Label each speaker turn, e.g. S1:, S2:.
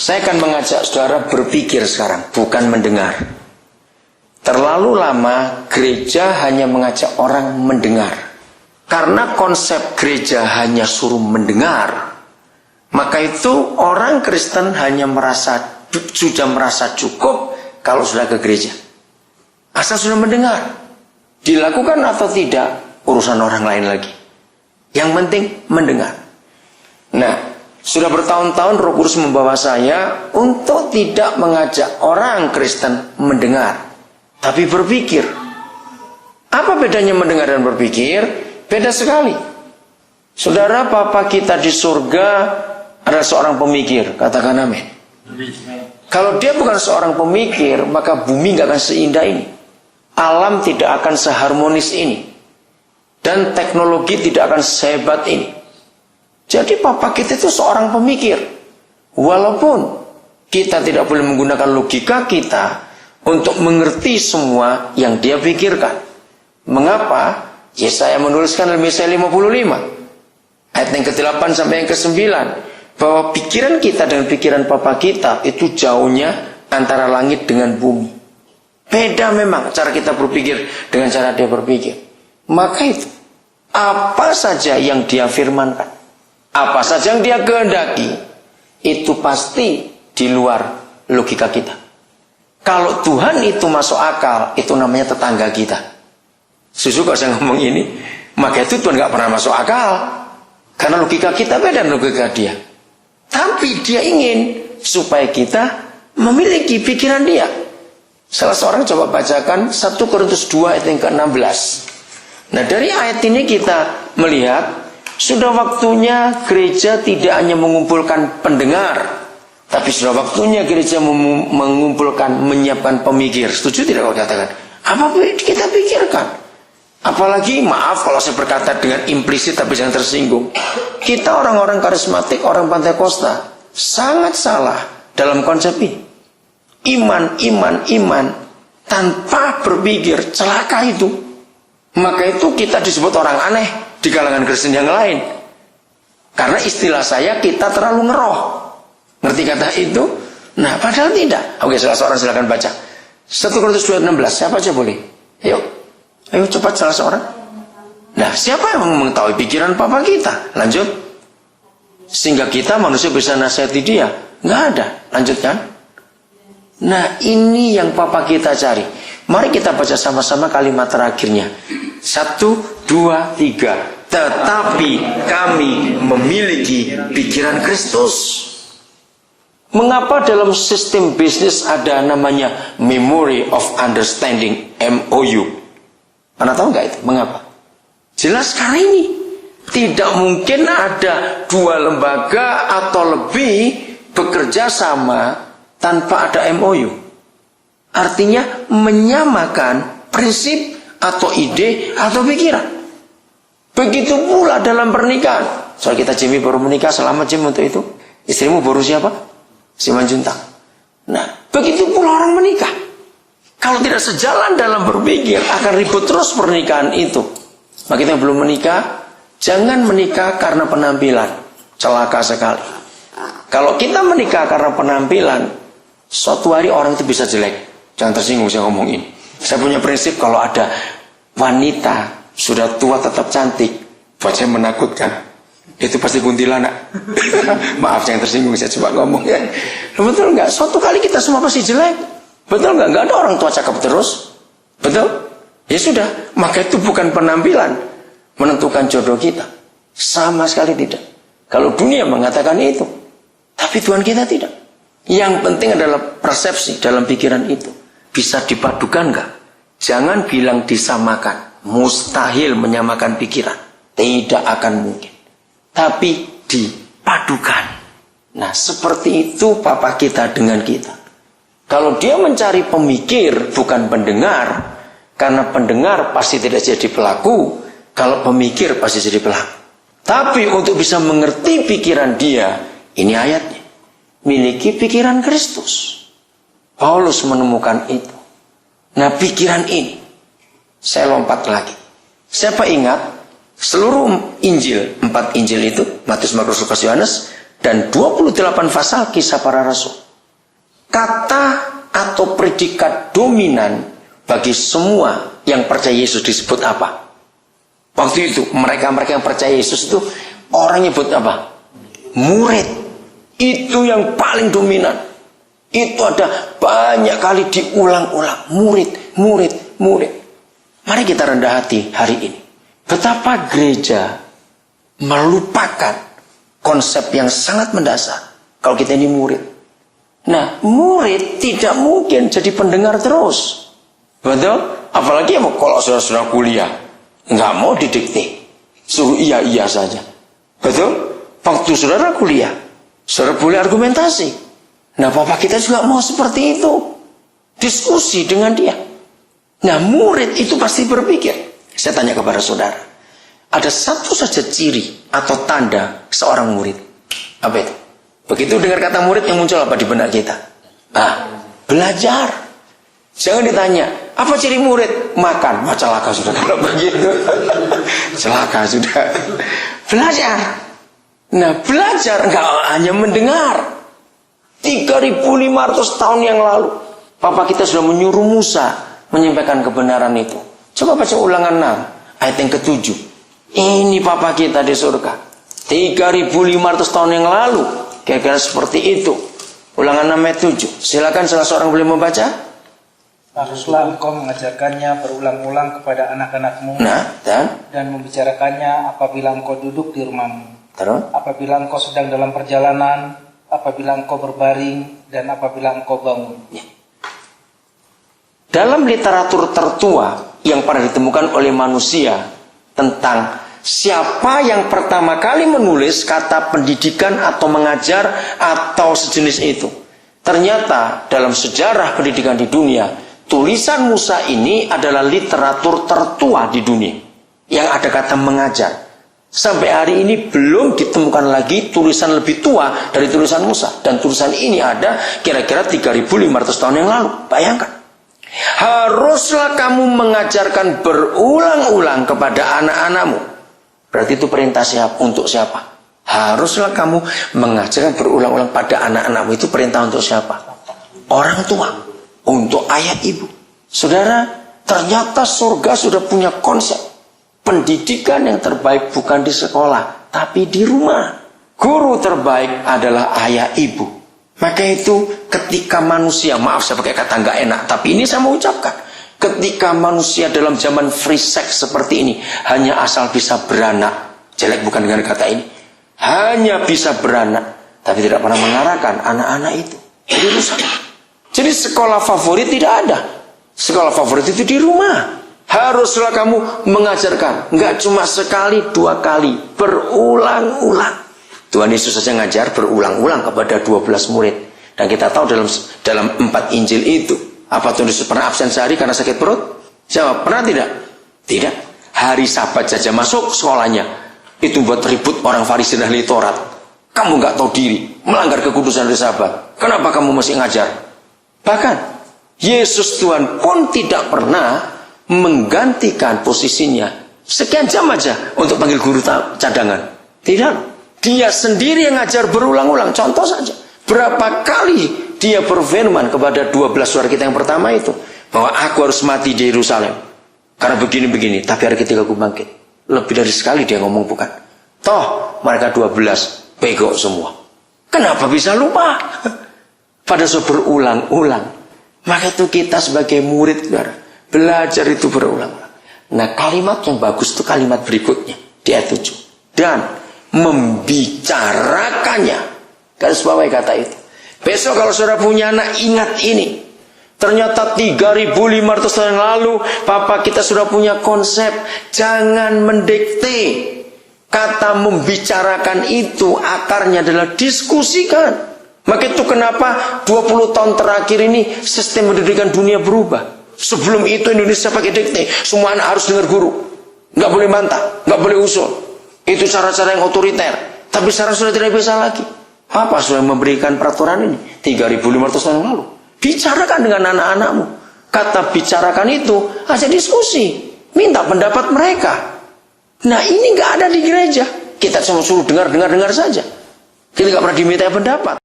S1: Saya akan mengajak saudara berpikir sekarang, bukan mendengar. Terlalu lama gereja hanya mengajak orang mendengar. Karena konsep gereja hanya suruh mendengar, maka itu orang Kristen hanya sudah merasa cukup kalau sudah ke gereja. Asal sudah mendengar. Dilakukan atau tidak, urusan orang lain lagi. Yang penting mendengar. Nah, sudah bertahun-tahun Roh Kudus membawa saya untuk tidak mengajak orang Kristen mendengar, tapi berpikir. Apa bedanya mendengar dan berpikir? Beda sekali. Saudara, Papa kita di surga adalah seorang pemikir. Katakan amin. Kalau dia bukan seorang pemikir, maka bumi gak akan seindah ini. Alam tidak akan seharmonis ini. Dan teknologi tidak akan sehebat ini. Jadi Papa kita itu seorang pemikir. Walaupun kita tidak boleh menggunakan logika kita untuk mengerti semua yang dia pikirkan. Mengapa? Yesaya menuliskan dalam Yesaya 55 ayat yang ke-8 sampai yang ke-9 bahwa pikiran kita dengan pikiran Papa kita itu jauhnya antara langit dengan bumi. Beda memang cara kita berpikir dengan cara dia berpikir. Maka itu, apa saja yang dia firmankan, apa saja yang dia kehendaki, itu pasti di luar logika kita. Kalau Tuhan itu masuk akal, itu namanya tetangga kita. Susu kalau saya ngomong ini, maka itu Tuhan gak pernah masuk akal. Karena logika kita beda dengan logika dia. Tapi dia ingin supaya kita memiliki pikiran dia. Salah seorang coba bacakan 1 Korintus 2 ayat yang ke-16. Nah, dari ayat ini kita melihat sudah waktunya gereja tidak hanya mengumpulkan pendengar, tapi sudah waktunya gereja menyiapkan pemikir. Setuju tidak kalau katakan? Apa kita pikirkan? Apalagi, maaf kalau saya berkata dengan implisit tapi jangan tersinggung. Kita orang-orang karismatik, orang Pantai Kosta sangat salah dalam konsep ini. Iman tanpa berpikir, celaka itu. Maka itu kita disebut orang aneh di kalangan Kristen yang lain. Karena istilah saya, kita terlalu ngeroh. Ngerti kata itu? Nah, padahal tidak. Oke, salah seorang silakan baca 1 Korintus 2:16. Siapa aja boleh? Ayo cepat salah seorang. Nah, siapa yang mengetahui pikiran Papa kita? Lanjut. Sehingga kita manusia bisa nasihati dia. Nggak ada. Lanjutkan. Nah, ini yang Papa kita cari. Mari kita baca sama-sama kalimat terakhirnya. 1, 2, 3. Tetapi kami memiliki pikiran Kristus. Mengapa dalam sistem bisnis ada namanya Memory of Understanding, MOU? Anda tahu nggak itu? Mengapa? Jelas karena ini. Tidak mungkin ada dua lembaga atau lebih bekerja sama tanpa ada MOU. Artinya menyamakan prinsip atau ide atau pikiran. Begitu pula dalam pernikahan. Soal kita Jimmy baru menikah, selamat Jim untuk itu. Istrimu baru siapa? Simanjuntak. Nah, begitu pula orang menikah. Kalau tidak sejalan dalam berpikir, akan ribut terus pernikahan itu. Maka kita yang belum menikah, jangan menikah karena penampilan. Celaka sekali. Kalau kita menikah karena penampilan, suatu hari orang itu bisa jelek. Jangan tersinggung saya ngomong ini. Saya punya prinsip, kalau ada wanita sudah tua tetap cantik, buat saya menakutkan. Itu pasti kuntilanak. Maaf jangan tersinggung, saya coba ngomong ya. Betul nggak? Suatu kali kita semua pasti jelek. Betul nggak? Nggak ada orang tua cakep terus. Betul? Ya sudah. Maka itu bukan penampilan menentukan jodoh kita. Sama sekali tidak. Kalau dunia mengatakan itu, tapi Tuhan kita tidak. Yang penting adalah persepsi dalam pikiran itu. Bisa dipadukan nggak? Jangan bilang disamakan. Mustahil menyamakan pikiran. Tidak akan mungkin. Tapi dipadukan. Nah, seperti itu Papa kita dengan kita. Kalau dia mencari pemikir bukan pendengar, karena pendengar pasti tidak jadi pelaku, kalau pemikir pasti jadi pelaku. Tapi untuk bisa mengerti pikiran dia, ini ayatnya, miliki pikiran Kristus. Paulus menemukan itu. Nah, pikiran ini, saya lompat lagi. Siapa ingat, seluruh Injil, 4 Injil itu, Matius, Markus, Lukas, Yohanes, dan 28 pasal Kisah Para Rasul. Kata atau predikat dominan bagi semua yang percaya Yesus disebut apa? Waktu itu mereka-mereka yang percaya Yesus itu orang nyebut apa? Murid. Itu yang paling dominan. Itu ada banyak kali diulang-ulang. Murid, murid, murid. Mari kita rendah hati hari ini. Betapa gereja melupakan konsep yang sangat mendasar. Kalau kita ini murid. Nah, murid tidak mungkin jadi pendengar terus. Betul? Apalagi kalau sudah kuliah. Nggak mau didikte. Suruh iya-iya saja. Betul? Waktu saudara kuliah, saudara boleh argumentasi. Nah, Bapak kita juga mau seperti itu. Diskusi dengan dia. Nah, murid itu pasti berpikir. Saya tanya kepada saudara. Ada satu saja ciri atau tanda seorang murid. Apa itu? Begitu dengar kata murid yang muncul apa di benak kita? Belajar. Jangan ditanya, apa ciri murid? Makan. Celaka sudah kalau begitu. Celaka sudah. Belajar. Nah, belajar enggak hanya mendengar. 3.500 tahun yang lalu, Papa kita sudah menyuruh Musa menyampaikan kebenaran itu. Coba baca Ulangan 6 ayat yang ke-7. Ini Papa kita di surga. 3.500 tahun yang lalu, kira-kira seperti itu. Ulangan 6 ayat 7. Silakan salah seorang boleh membaca.
S2: Haruslah engkau mengajarkannya berulang-ulang kepada anak-anakmu,
S1: dan
S2: membicarakannya apabila engkau duduk di rumahmu,
S1: terus,
S2: apabila engkau sedang dalam perjalanan, apabila engkau berbaring, dan apabila engkau bangun.
S1: Dalam literatur tertua yang pernah ditemukan oleh manusia tentang siapa yang pertama kali menulis kata pendidikan atau mengajar atau sejenis itu, ternyata dalam sejarah pendidikan di dunia, tulisan Musa ini adalah literatur tertua di dunia yang ada kata mengajar. Sampai hari ini belum ditemukan lagi tulisan lebih tua dari tulisan Musa. Dan tulisan ini ada kira-kira 3.500 tahun yang lalu. Bayangkan. Haruslah kamu mengajarkan berulang-ulang kepada anak-anakmu. Berarti itu perintah siapa? Untuk siapa? Haruslah kamu mengajarkan berulang-ulang pada anak-anakmu. Itu perintah untuk siapa? Orang tua. Untuk ayah ibu. Saudara, ternyata surga sudah punya konsep. Pendidikan yang terbaik bukan di sekolah, tapi di rumah. Guru terbaik adalah ayah ibu. Maka itu ketika manusia, maaf saya pakai kata nggak enak, tapi ini saya mau ucapkan. Ketika manusia dalam zaman free sex seperti ini, hanya asal bisa beranak. Jelek bukan dengan kata ini. Hanya bisa beranak, tapi tidak pernah mengarahkan anak-anak itu. Jadi rusak. Jadi sekolah favorit tidak ada. Sekolah favorit itu di rumah. Haruslah kamu mengajarkan. Enggak cuma sekali, 2 kali. Berulang-ulang. Tuhan Yesus saja ngajar berulang-ulang kepada 12 murid. Dan kita tahu dalam 4 Injil itu. Apa Tuhan Yesus pernah absen sehari karena sakit perut? Jawab, pernah tidak? Tidak. Hari Sabat saja masuk sekolahnya. Itu buat ribut orang Farisi dan ahli Taurat. Kamu enggak tahu diri. Melanggar kekudusan hari Sabat. Kenapa kamu masih ngajar? Bahkan, Yesus Tuhan pun tidak pernah menggantikan posisinya sekian jam aja untuk panggil guru cadangan. Tidak. Dia sendiri yang ngajar berulang-ulang. Contoh saja. Berapa kali dia berfirman kepada 12 saudara kita yang pertama itu. Bahwa aku harus mati di Yerusalem. Karena begini-begini. Tapi hari ketiga aku bangkit. Lebih dari sekali dia ngomong bukan. Toh mereka 12 bego semua. Kenapa bisa lupa? Pada saat berulang-ulang. Maka itu kita sebagai murid, saudara, belajar itu berulang-ulang. Nah, kalimat yang bagus itu kalimat berikutnya di ayat 7. Dan membicarakannya. Garis bawahi kata itu. Besok kalau saudara punya anak, ingat ini. Ternyata 3.500 tahun yang lalu, Papa kita sudah punya konsep. Jangan mendikte. Kata membicarakan itu akarnya adalah diskusikan. Maka itu kenapa 20 tahun terakhir ini sistem pendidikan dunia berubah. Sebelum itu Indonesia pakai dikte. Semua anak harus dengar guru. Nggak boleh bantah, nggak boleh usul. Itu cara-cara yang otoriter. Tapi sekarang sudah tidak bisa lagi. Papa sudah memberikan peraturan ini 3.500 tahun yang lalu. Bicarakan dengan anak-anakmu. Kata bicarakan itu aja diskusi. Minta pendapat mereka. Nah ini nggak ada di gereja. Kita cuma suruh dengar saja. Kita nggak pernah diminta pendapat.